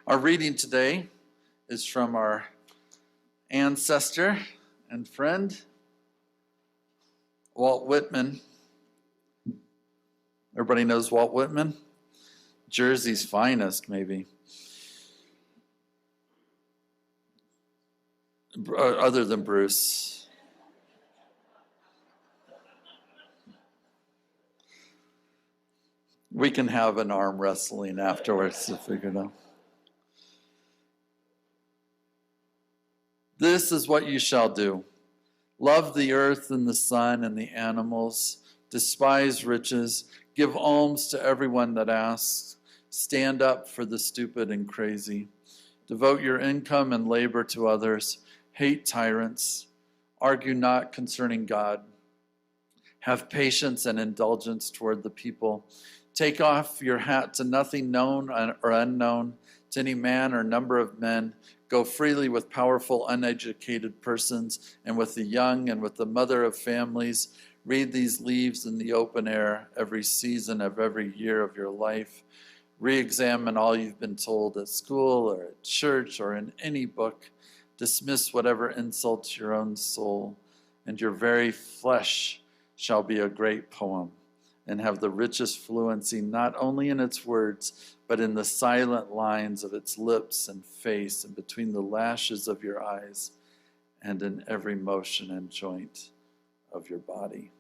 Our reading today is from our ancestor and friend, Walt Whitman. Everybody knows Walt Whitman? Jersey's finest, maybe. Other than Bruce. We can have an arm wrestling afterwards to figure it out. This is what you shall do. Love the earth and the sun and the animals. Despise riches. Give alms to everyone that asks. Stand up for the stupid and crazy. Devote your income and labor to others. Hate tyrants. Argue not concerning God. Have patience and indulgence toward the people. Take off your hat to nothing known or unknown, to any man or number of men. Go freely with powerful, uneducated persons, and with the young and with the mother of families. Read these leaves in the open air every season of every year of your life. Re-examine all you've been told at school or at church or in any book. Dismiss whatever insults your own soul, and your very flesh shall be a great poem, and have the richest fluency not only in its words, but in the silent lines of its lips and face, and between the lashes of your eyes, and in every motion and joint of your body.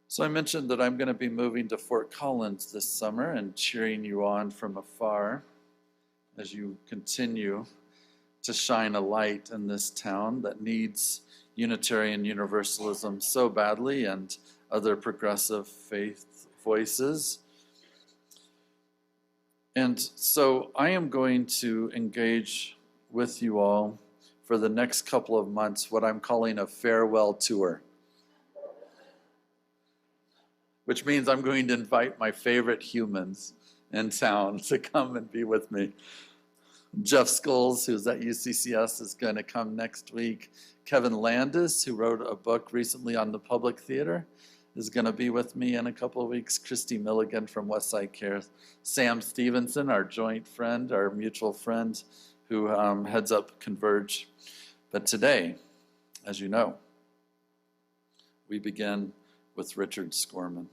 So I mentioned that I'm going to be moving to Fort Collins this summer and cheering you on from afar as you continue to shine a light in this town that needs Unitarian Universalism so badly, and other progressive faith voices. And so I am going to engage with you all for the next couple of months what I'm calling a farewell tour, which means I'm going to invite my favorite humans in town to come and be with me. Jeff Scholes, who's at UCCS, is going to come next week. Kevin Landis, who wrote a book recently on the public theater, is going to be with me in a couple of weeks. Christy Milligan from Westside Cares. Sam Stevenson, our joint friend, our mutual friend, who heads up Converge. But today, as you know, we begin with Richard Skorman.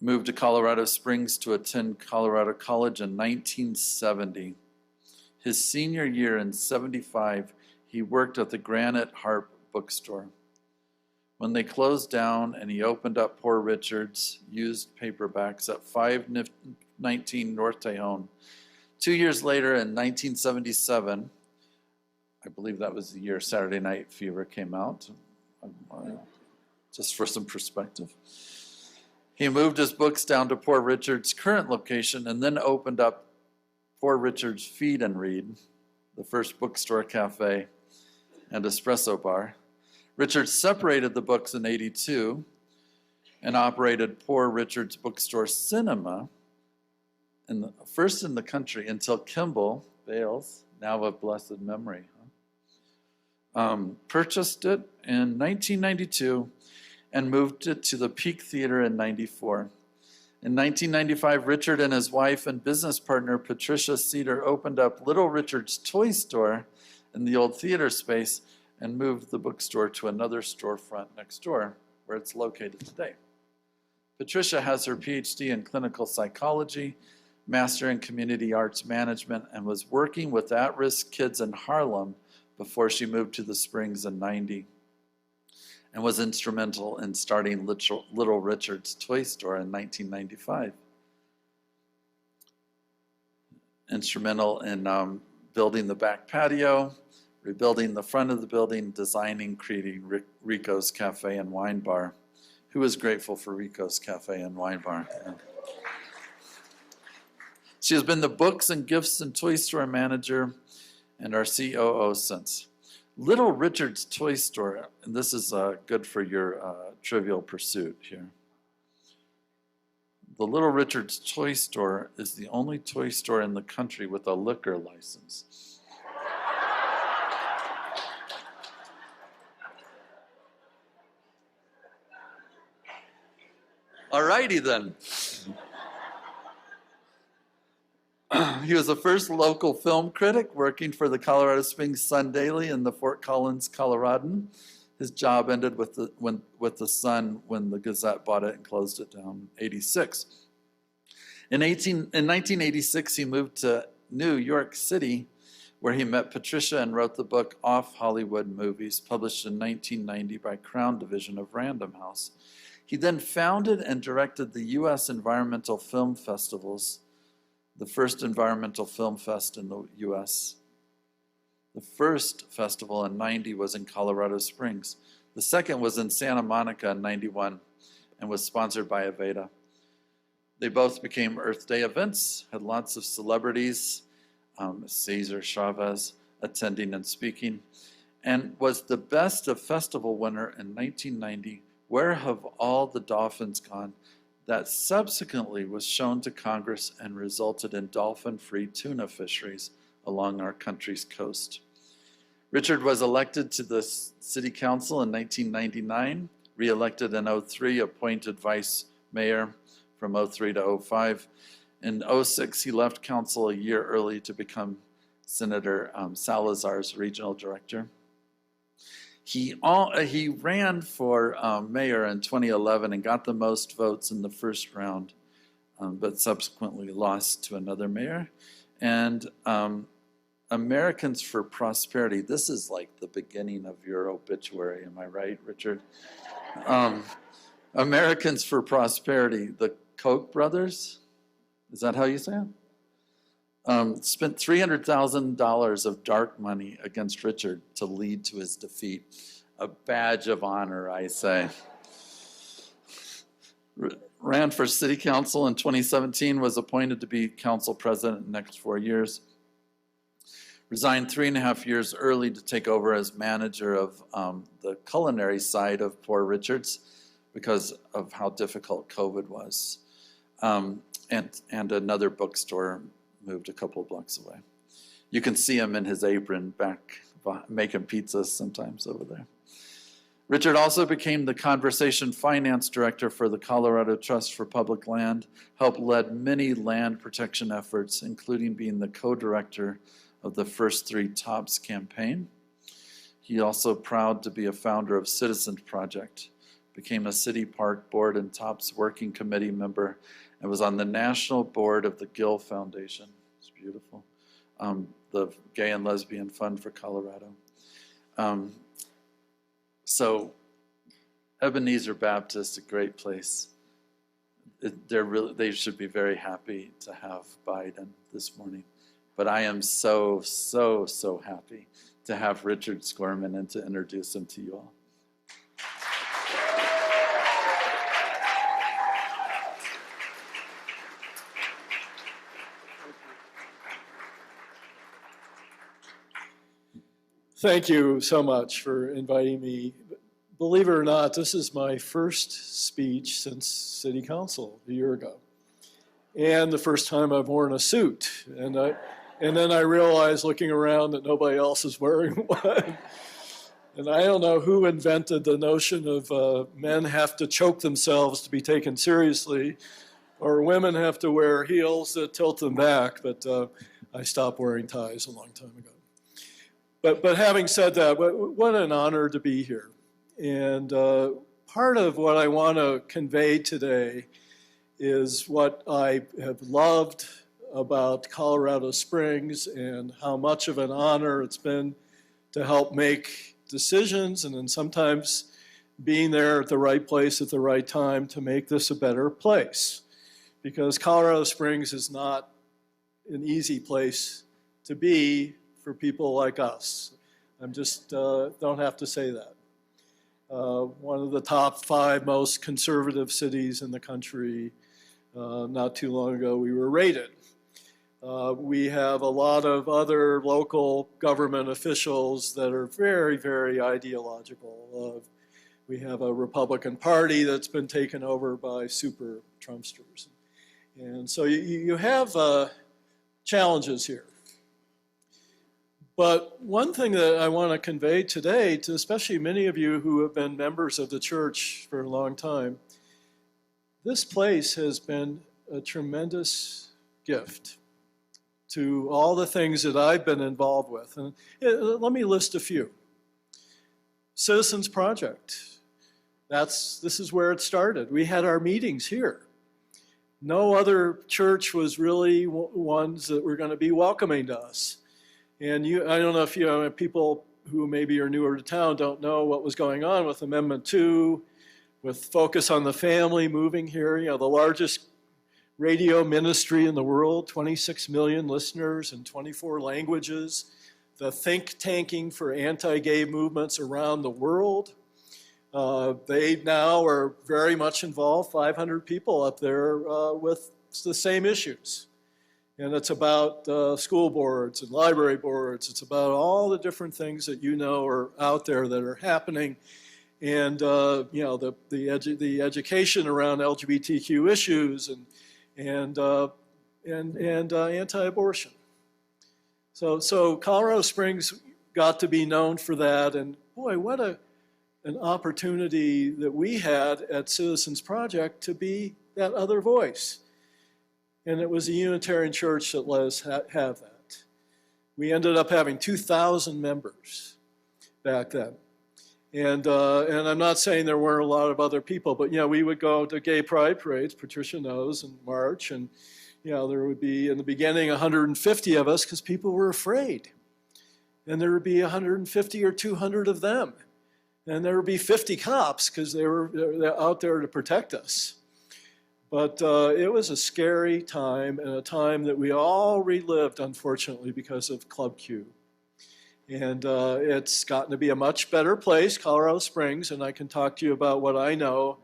Moved to Colorado Springs to attend Colorado College in 1970. His senior year in 75, he worked at the Granite Harp bookstore. When they closed down and he opened up Poor Richard's used paperbacks at 519 North Tejon. 2 years later, in 1977, I believe that was the year Saturday Night Fever came out, just for some perspective. He moved his books down to Poor Richard's current location and then opened up Poor Richard's Feed and Read, the first bookstore, cafe, and espresso bar. Richard separated the books in '82 and operated Poor Richard's Bookstore Cinema, first in the country until Kimball Bales, now of blessed memory, purchased it in 1992 and moved it to the Peak Theater in '94. In 1995, Richard and his wife and business partner, Patricia Cedar, opened up Little Richard's Toy Store in the old theater space and moved the bookstore to another storefront next door, where it's located today. Patricia has her PhD in clinical psychology, master in community arts management, and was working with at-risk kids in Harlem before she moved to the Springs in '90. And was instrumental in starting Little Richard's Toy Store in 1995. Instrumental in building the back patio, rebuilding the front of the building, designing, creating Rico's Cafe and Wine Bar. Who is grateful for Rico's Cafe and Wine Bar? Yeah. She has been the books and gifts and toy store manager and our COO since. Little Richard's Toy Store, and this is good for your trivial pursuit here. The Little Richard's Toy Store is the only toy store in the country with a liquor license. All righty then. He was the first local film critic working for the Colorado Springs Sun Daily in the Fort Collins, Coloradan. His job ended with the Sun when the Gazette bought it and closed it down in 86. In 1986, he moved to New York City, where he met Patricia and wrote the book Off Hollywood Movies, published in 1990 by Crown Division of Random House. He then founded and directed the U.S. Environmental Film Festivals, the first environmental film fest in the U.S. The first festival in 90 was in Colorado Springs. The second was in Santa Monica in 91 and was sponsored by Aveda. They both became Earth Day events, had lots of celebrities, Cesar Chavez attending and speaking, and was the Best of Festival winner in 1990, Where Have All the Dolphins Gone?, that subsequently was shown to Congress and resulted in dolphin-free tuna fisheries along our country's coast. Richard was elected to the city council in 1999, re-elected in 2003, appointed vice mayor from 2003 to 2005. In 2006, he left council a year early to become Senator Salazar's regional director. He ran for mayor in 2011 and got the most votes in the first round, but subsequently lost to another mayor. And Americans for Prosperity, this is like the beginning of your obituary, am I right, Richard? Americans for Prosperity, the Koch brothers, is that how you say it? Spent $300,000 of dark money against Richard to lead to his defeat. A badge of honor, I say. Ran for city council in 2017, was appointed to be council president in the next 4 years. Resigned 3.5 years early to take over as manager of the culinary side of Poor Richard's because of how difficult COVID was. And another bookstore moved a couple of blocks away. You can see him in his apron back making pizzas sometimes over there. Richard also became the conversation finance director for the Colorado Trust for Public Land, helped lead many land protection efforts, including being the co-director of the First Three Tops campaign. He also proud to be a founder of Citizens Project, became a city park board and Tops working committee member, and was on the national board of the Gill Foundation. It's beautiful. The Gay and Lesbian Fund for Colorado. So Ebenezer Baptist, a great place. They should be very happy to have Biden this morning. But I am so happy to have Richard Skorman and to introduce him to you all. Thank you so much for inviting me. Believe it or not, this is my first speech since City Council a year ago. And the first time I've worn a suit. And then I realized looking around that nobody else is wearing one. And I don't know who invented the notion of men have to choke themselves to be taken seriously, or women have to wear heels that tilt them back, but I stopped wearing ties a long time ago. But having said that, what an honor to be here. And part of what I want to convey today is what I have loved about Colorado Springs and how much of an honor it's been to help make decisions and then sometimes being there at the right place at the right time to make this a better place. Because Colorado Springs is not an easy place to be for people like us. I'm just don't have to say that. One of the top 5 most conservative cities in the country. Not too long ago, we were rated. We have a lot of other local government officials that are very, very ideological. We have a Republican Party that's been taken over by super Trumpsters. And so you have challenges here. But one thing that I want to convey today to especially many of you who have been members of the church for a long time, this place has been a tremendous gift to all the things that I've been involved with. And let me list a few. Citizens Project. This is where it started. We had our meetings here. No other church was really ones that were going to be welcoming to us. And I don't know if people who maybe are newer to town don't know what was going on with Amendment 2, with focus on the family moving here, the largest radio ministry in the world, 26 million listeners in 24 languages, the think tanking for anti-gay movements around the world. They now are very much involved, 500 people up there with the same issues. And it's about school boards and library boards. It's about all the different things that are out there that are happening. And the education around LGBTQ issues and anti-abortion. So Colorado Springs got to be known for that. And boy, what an opportunity that we had at Citizens Project to be that other voice. And it was a Unitarian church that let us have that. We ended up having 2,000 members back then. And I'm not saying there weren't a lot of other people, but we would go to gay pride parades, Patricia knows, and march, and there would be in the beginning 150 of us because people were afraid. And there would be 150 or 200 of them. And there would be 50 cops because they're out there to protect us. But it was a scary time, and a time that we all relived, unfortunately, because of Club Q. And it's gotten to be a much better place, Colorado Springs, and I can talk to you about what I know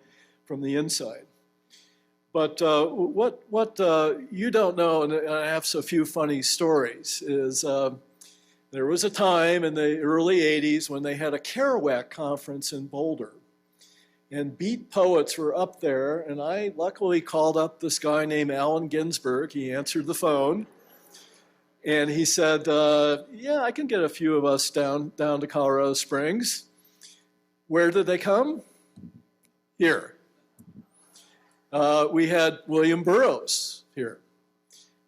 from the inside. But what you don't know, and I have so few funny stories, is there was a time in the early 80s when they had a Kerouac conference in Boulder. And beat poets were up there, and I luckily called up this guy named Allen Ginsberg. He answered the phone, and he said, yeah, I can get a few of us down to Colorado Springs. Where did they come? Here. We had William Burroughs here.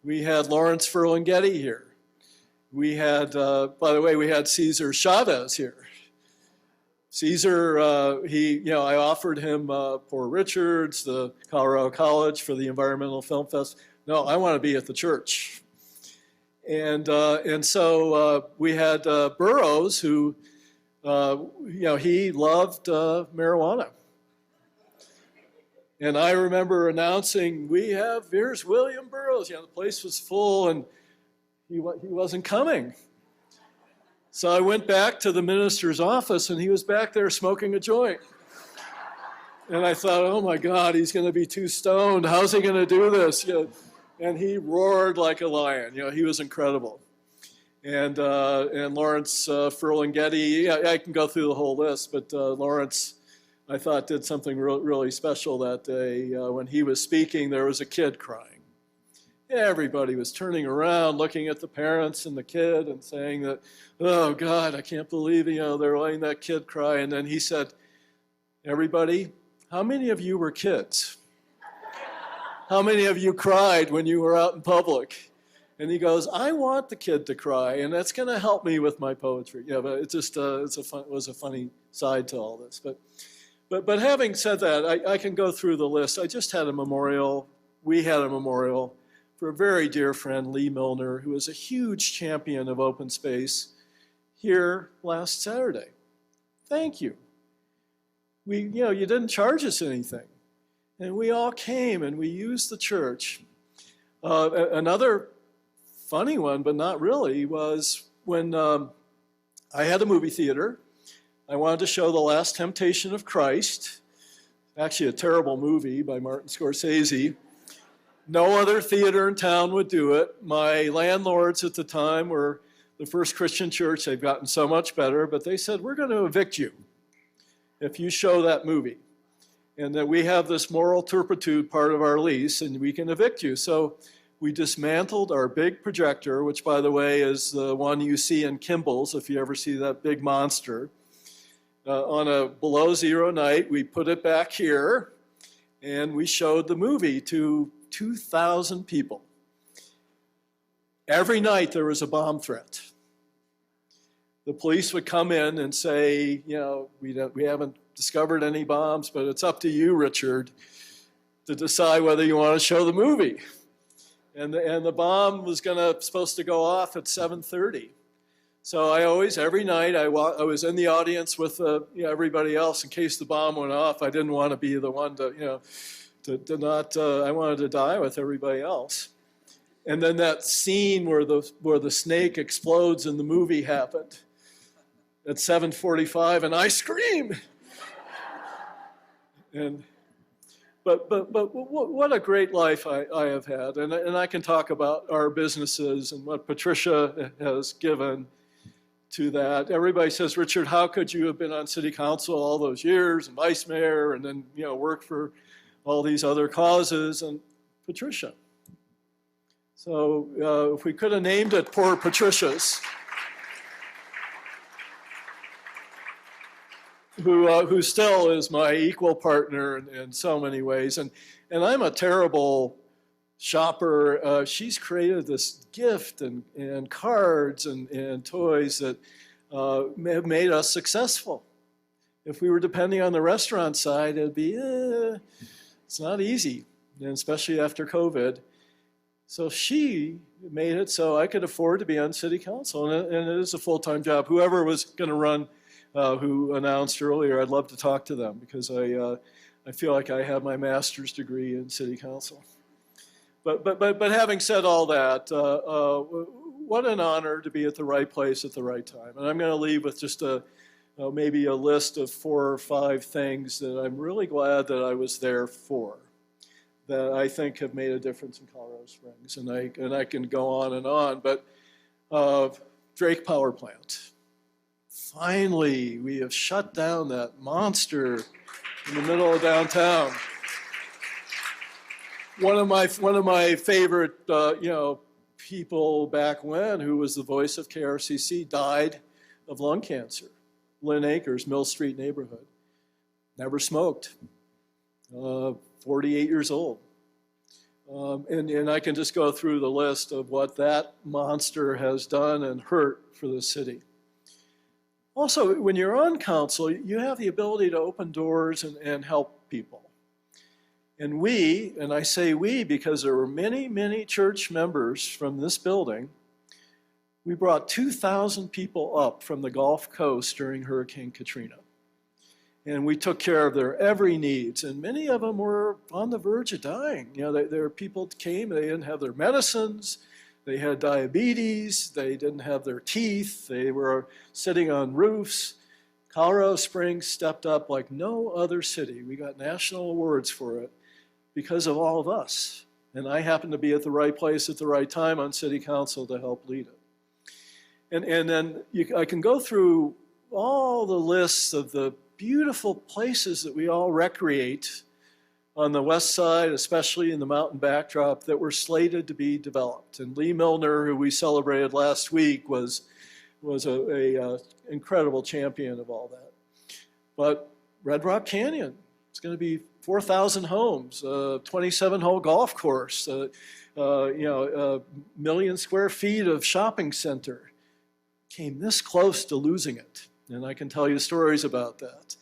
We had Lawrence Ferlinghetti here. We had, by the way, we had Cesar Chavez here. Cesar, I offered him Poor Richards, the Colorado College for the Environmental Film Fest. No, I want to be at the church. And so we had Burroughs, who, he loved marijuana. And I remember announcing, here's William Burroughs. The place was full, and he wasn't coming. So I went back to the minister's office, and he was back there smoking a joint. And I thought, oh my God, he's going to be too stoned. How's he going to do this? And he roared like a lion. He was incredible. And Lawrence Ferlinghetti, I can go through the whole list, but Lawrence, I thought, did something really special that day. When he was speaking, there was a kid crying. Everybody was turning around, looking at the parents and the kid and saying that, oh God, I can't believe, they're letting that kid cry. And then he said, everybody, how many of you were kids? How many of you cried when you were out in public? And he goes, I want the kid to cry, and that's going to help me with my poetry. But it just was a funny side to all this. But having said that, I can go through the list. I just had a memorial. We had a memorial for a very dear friend, Lee Milner, who was a huge champion of open space here last Saturday. Thank you. You didn't charge us anything. And we all came and we used the church. Another funny one, but not really, was when I had a movie theater. I wanted to show The Last Temptation of Christ, actually a terrible movie by Martin Scorsese. No other theater in town would do it. My landlords at the time were the First Christian Church. They've gotten so much better, but they said, we're going to evict you if you show that movie. And that we have this moral turpitude part of our lease, and we can evict you. So we dismantled our big projector, which, by the way, is the one you see in Kimball's, if you ever see that big monster. On a below zero night, we put it back here. and we showed the movie to 2,000 people. Every night there was a bomb threat. The police would come in and say, you know, we haven't discovered any bombs, but it's up to you, Richard, to decide whether you want to show the movie. And the bomb was supposed to go off at 7:30. So I always, every night, I was in the audience with everybody else in case the bomb went off. I didn't want to be the one to I wanted to die with everybody else. And then that scene where the snake explodes in the movie happened at 7:45, and I scream. But what a great life I have had, and I can talk about our businesses and what Patricia has given to that. Everybody says, Richard, how could you have been on city council all those years and vice mayor, and then work for all these other causes? And Patricia. So if we could have named it Poor Patricia's, who still is my equal partner in so many ways. And I'm a terrible shopper. She's created this gift and cards and toys that have made us successful. If we were depending on the restaurant side, it'd be, it's not easy, and especially after COVID. So she made it so I could afford to be on city council, and it is a full-time job. Whoever was going to run, who announced earlier, I'd love to talk to them because I feel like I have my master's degree in city council. But having said all that, what an honor to be at the right place at the right time. And I'm going to leave with just maybe a list of 4 or 5 things that I'm really glad that I was there for, that I think have made a difference in Colorado Springs. And I can go on, but Drake Power Plant. Finally, we have shut down that monster in the middle of downtown. One of my favorite people back when, who was the voice of KRCC, died of lung cancer. Lynn Acres, Mill Street neighborhood. Never smoked. 48 years old. And I can just go through the list of what that monster has done and hurt for the city. Also, when you're on council, you have the ability to open doors and help people. And I say we because there were many, many church members from this building. We brought 2,000 people up from the Gulf Coast during Hurricane Katrina. And we took care of their every needs. And many of them were on the verge of dying. There were people that came, they didn't have their medicines. They had diabetes, they didn't have their teeth, they were sitting on roofs. Colorado Springs stepped up like no other city. We got national awards for it because of all of us. And I happened to be at the right place at the right time on city council to help lead it. And then I can go through all the lists of the beautiful places that we all recreate on the west side, especially in the mountain backdrop, that were slated to be developed. And Lee Milner, who we celebrated last week, was a incredible champion of all that. But Red Rock Canyon, it's going to be 4,000 homes, 27-hole golf course, 1 million square feet of shopping center. Came this close to losing it, and I can tell you stories about that.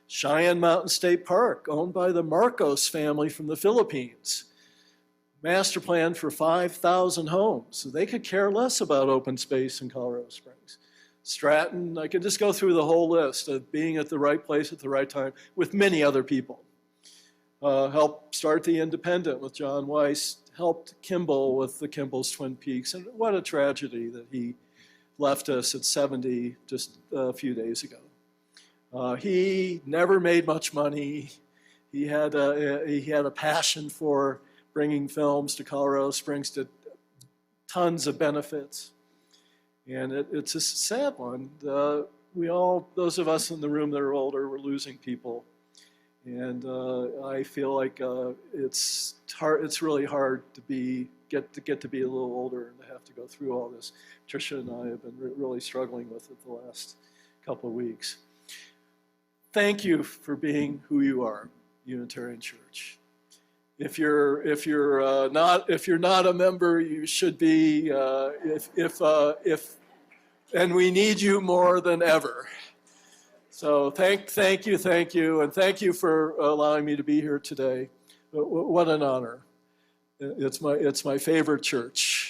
Cheyenne Mountain State Park, owned by the Marcos family from the Philippines. Master plan for 5,000 homes. So they could care less about open space in Colorado Springs. Stratton, I could just go through the whole list of being at the right place at the right time with many other people. Helped start the Independent with John Weiss, helped Kimball with the Kimball's Twin Peaks. And what a tragedy that he left us at 70 just a few days ago. He never made much money. He had a passion for bringing films to Colorado Springs, to tons of benefits. And it's a sad one. Those of us in the room that are older, we're losing people. And I feel like it's really hard to get to be a little older and to have to go through all this. Tricia and I have been really struggling with it the last couple of weeks. Thank you for being who you are, Unitarian Church. If you're not a member, you should be. And we need you more than ever. So thank you, and thank you for allowing me to be here today. What an honor! It's my favorite church.